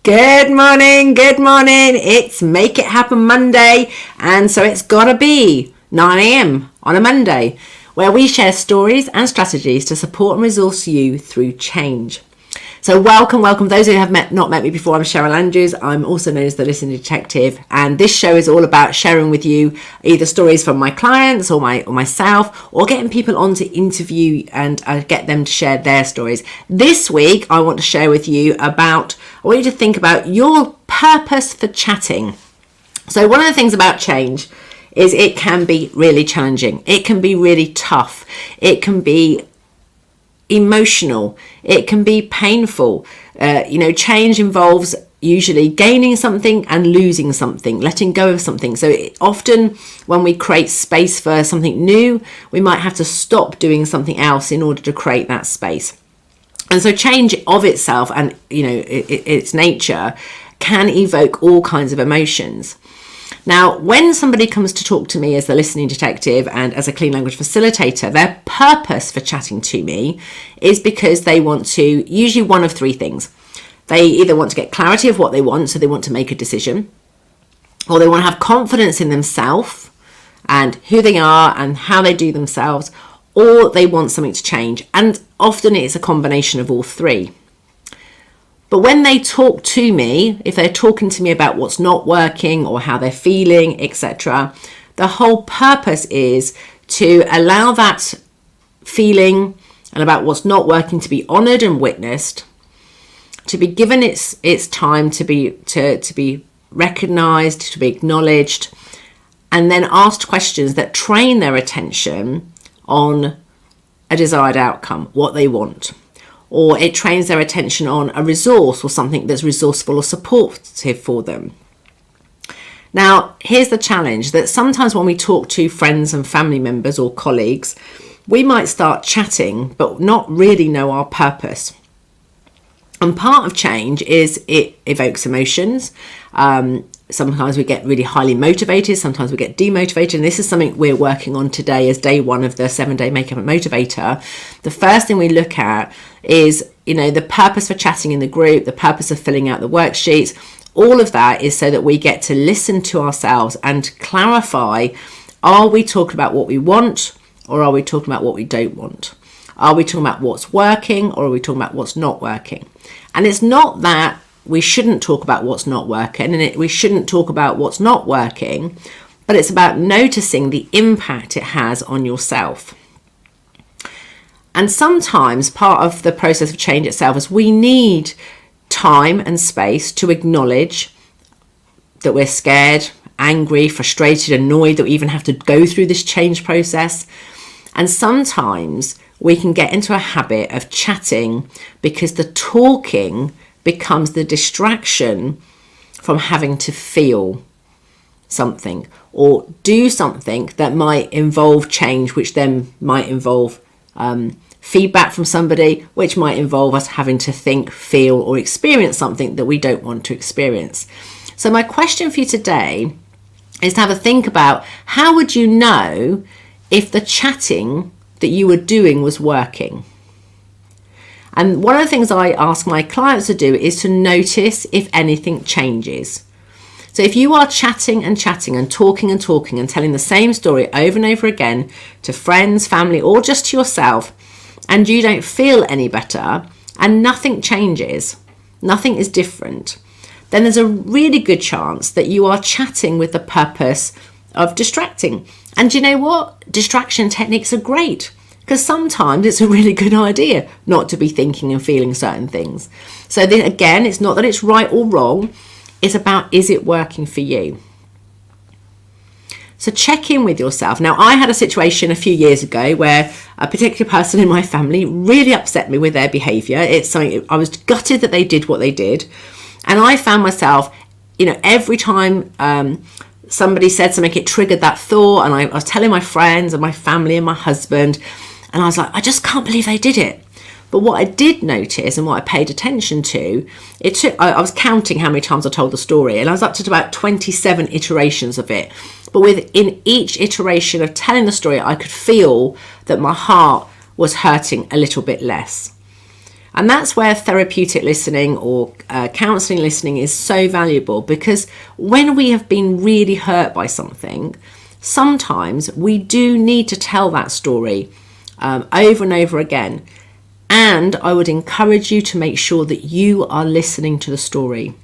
Good morning. It's Make It Happen Monday, and so it's gotta be 9 a.m. on a Monday, where we share stories and strategies to support and resource you through change. So welcome. Those who have not met me before, I'm Cheryl Andrews. I'm also known as the Listening Detective, and this show is all about sharing with you either stories from my clients or myself, or getting people on to interview and get them to share their stories. This week, I want to share with you I want you to think about your purpose for chatting. So one of the things about change is it can be really challenging. It can be really tough. It can be emotional. It can be painful. Change involves usually gaining something and losing something, letting go of something. So often when we create space for something new, we might have to stop doing something else in order to create that space. And so change of itself and its nature can evoke all kinds of emotions. Now, when somebody comes to talk to me as the Listening Detective and as a clean language facilitator, their purpose for chatting to me is because they want to, usually one of three things. They either want to get clarity of what they want, so they want to make a decision, or they want to have confidence in themselves and who they are and how they do themselves, or they want something to change. And often it's a combination of all three. But when they talk to me, if they're talking to me about what's not working or how they're feeling, etc., the whole purpose is to allow that feeling and about what's not working to be honoured and witnessed, to be given its time to be recognised, to be acknowledged, and then asked questions that train their attention on a desired outcome, what they want. Or it trains their attention on a resource or something that's resourceful or supportive for them. Now, here's the challenge, that sometimes when we talk to friends and family members or colleagues, we might start chatting but not really know our purpose. And part of change is it evokes emotions. Sometimes we get really highly motivated, sometimes we get demotivated, and this is something we're working on today as day one of the 7-day Make It Happen Motivator. The first thing we look at is, the purpose for chatting in the group, the purpose of filling out the worksheets. All of that is so that we get to listen to ourselves and clarify, are we talking about what we want, or are we talking about what we don't want? Are we talking about what's working, or are we talking about what's not working? And it's not that we shouldn't talk about what's not working, and we shouldn't talk about what's not working, but it's about noticing the impact it has on yourself. And sometimes part of the process of change itself is we need time and space to acknowledge that we're scared, angry, frustrated, annoyed that we even have to go through this change process. And sometimes we can get into a habit of chatting because the talking becomes the distraction from having to feel something or do something that might involve change, which then might involve feedback from somebody, which might involve us having to think, feel, or experience something that we don't want to experience. So my question for you today is to have a think about, how would you know if the chatting that you were doing was working? And one of the things I ask my clients to do is to notice if anything changes. So if you are chatting and talking and telling the same story over and over again to friends, family, or just to yourself, and you don't feel any better and nothing changes, nothing is different, then there's a really good chance that you are chatting with the purpose of distracting. And you know what? Distraction techniques are great, because sometimes it's a really good idea not to be thinking and feeling certain things. So again, it's not that it's right or wrong. It's about, is it working for you? So check in with yourself. Now, I had a situation a few years ago where a particular person in my family really upset me with their behaviour. It's something, I was gutted that they did what they did. And I found myself, every time somebody said something, it triggered that thought. And I was telling my friends and my family and my husband, and I was like, I just can't believe they did it. But what I did notice and what I paid attention to, I was counting how many times I told the story, and I was up to about 27 iterations of it. But within each iteration of telling the story, I could feel that my heart was hurting a little bit less. And that's where therapeutic listening or counselling listening is so valuable, because when we have been really hurt by something, sometimes we do need to tell that story over and over again. And I would encourage you to make sure that you are listening to the story,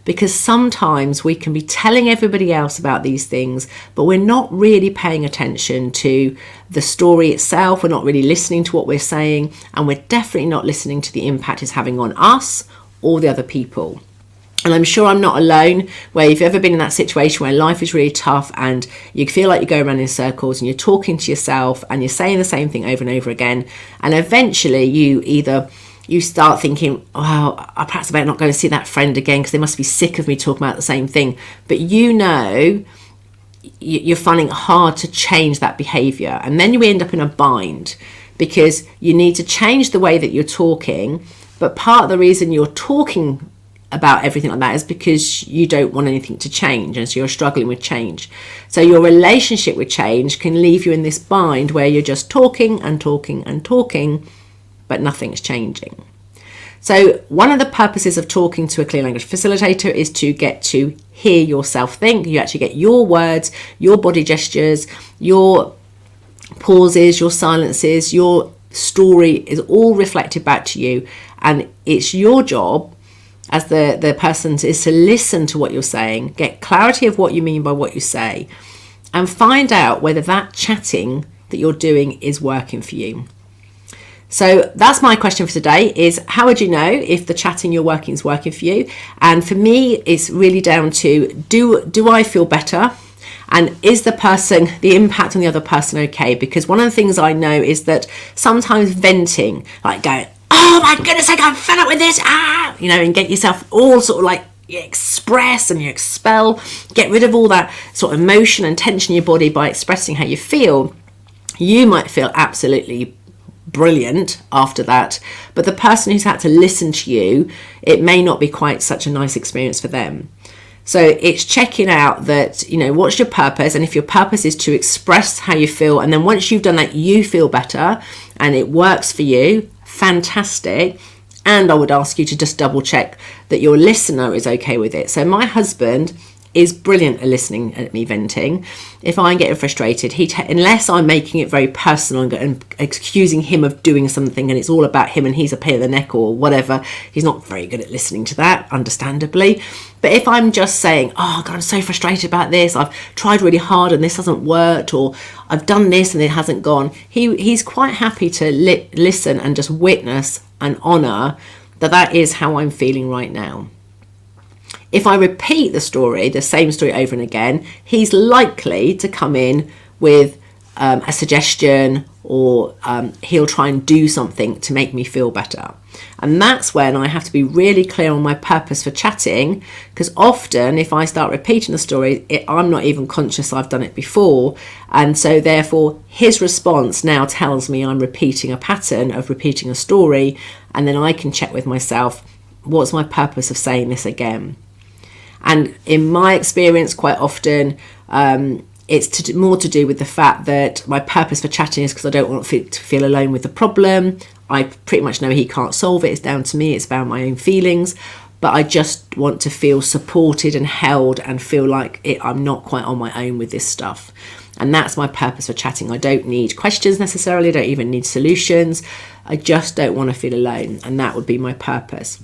because sometimes we can be telling everybody else about these things, but we're not really paying attention to the story itself. We're not really listening to what we're saying, and we're definitely not listening to the impact it's having on us or the other people. And I'm sure I'm not alone, where if you've ever been in that situation where life is really tough and you feel like you go around in circles and you're talking to yourself and you're saying the same thing over and over again, and eventually you start thinking, oh, perhaps I better not go and see that friend again because they must be sick of me talking about the same thing. But you're finding it hard to change that behaviour. And then you end up in a bind because you need to change the way that you're talking. But part of the reason you're talking about everything like that is because you don't want anything to change, and so you're struggling with change. So your relationship with change can leave you in this bind where you're just talking and talking and talking, but nothing's changing. So one of the purposes of talking to a clear language facilitator is to get to hear yourself think. You actually get your words, your body gestures, your pauses, your silences, your story is all reflected back to you. And it's your job as the person is to listen to what you're saying, get clarity of what you mean by what you say, and find out whether that chatting that you're doing is working for you. So that's my question for today, is how would you know if the chatting you're working is working for you? And for me, it's really down to, do I feel better? And is the impact on the other person okay? Because one of the things I know is that sometimes venting, like going, oh my goodness, I'm fed up with this, and get yourself all sort of like, you express and you expel, get rid of all that sort of emotion and tension in your body by expressing how you feel. You might feel absolutely brilliant after that, but the person who's had to listen to you, it may not be quite such a nice experience for them. So it's checking out that, what's your purpose, and if your purpose is to express how you feel, and then once you've done that, you feel better and it works for you, fantastic. And I would ask you to just double check that your listener is okay with it. So my husband is brilliant at listening at me venting. If I'm getting frustrated, unless I'm making it very personal and accusing him of doing something and it's all about him and he's a pain in the neck or whatever, he's not very good at listening to that, understandably. But if I'm just saying, oh God, I'm so frustrated about this, I've tried really hard and this hasn't worked, or I've done this and it hasn't gone, he's quite happy to listen and just witness and honour that is how I'm feeling right now. If I repeat the same story over and again, he's likely to come in with a suggestion, or he'll try and do something to make me feel better. And that's when I have to be really clear on my purpose for chatting, because often if I start repeating the story, I'm not even conscious I've done it before. And so therefore his response now tells me I'm repeating a pattern of repeating a story, and then I can check with myself, what's my purpose of saying this again? And in my experience, quite often, it's more to do with the fact that my purpose for chatting is because I don't want to feel alone with the problem. I pretty much know he can't solve it. It's down to me. It's about my own feelings. But I just want to feel supported and held and feel like I'm not quite on my own with this stuff. And that's my purpose for chatting. I don't need questions necessarily. I don't even need solutions. I just don't want to feel alone. And that would be my purpose.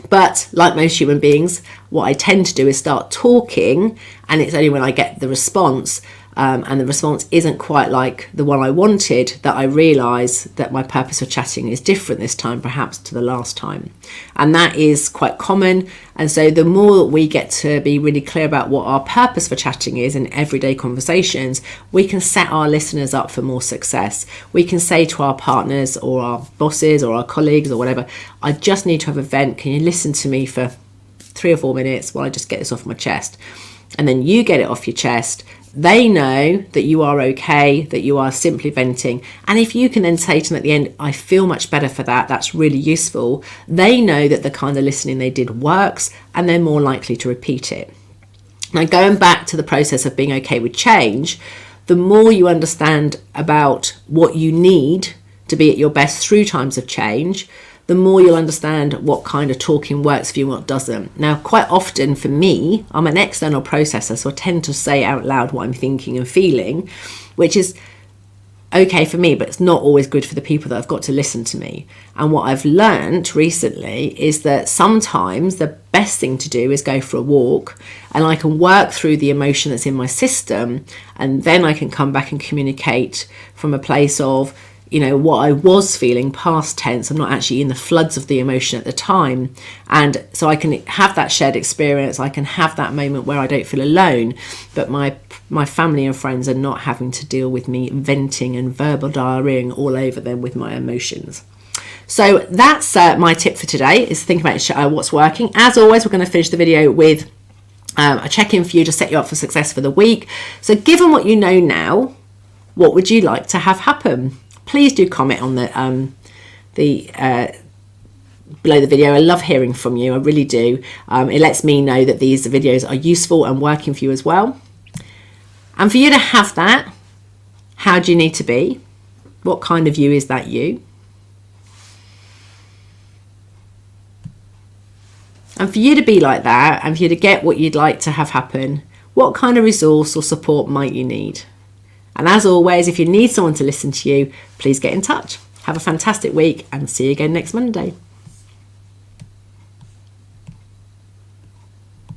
But like most human beings, what I tend to do is start talking, and it's only when I get the response, and the response isn't quite like the one I wanted, that I realise that my purpose for chatting is different this time, perhaps to the last time. And that is quite common. And so the more we get to be really clear about what our purpose for chatting is in everyday conversations, we can set our listeners up for more success. We can say to our partners or our bosses or our colleagues or whatever, I just need to have a vent. Can you listen to me for 3 or 4 minutes while I just get this off my chest? And then you get it off your chest. They know that you are okay, that you are simply venting. And if you can then say to them at the end, I feel much better for that, that's really useful, they know that the kind of listening they did works, and they're more likely to repeat it. Now, going back to the process of being okay with change, the more you understand about what you need to be at your best through times of change, the more you'll understand what kind of talking works for you and what doesn't. Now, quite often for me, I'm an external processor, so I tend to say out loud what I'm thinking and feeling, which is okay for me, but it's not always good for the people that have got to listen to me. And what I've learned recently is that sometimes the best thing to do is go for a walk, and I can work through the emotion that's in my system, and then I can come back and communicate from a place of, you know, what I was feeling past tense. I'm not actually in the floods of the emotion at the time. And so I can have that shared experience. I can have that moment where I don't feel alone, but my family and friends are not having to deal with me venting and verbal diarrheaing all over them with my emotions. So that's my tip for today, is think about what's working. As always, we're going to finish the video with a check-in for you to set you up for success for the week. So given what you know now, what would you like to have happen? Please do comment on below the video. I love hearing from you. I really do. It lets me know that these videos are useful and working for you as well. And for you to have that, how do you need to be? What kind of you is that you? And for you to be like that, and for you to get what you'd like to have happen, what kind of resource or support might you need? And as always, if you need someone to listen to you, please get in touch. Have a fantastic week and see you again next Monday.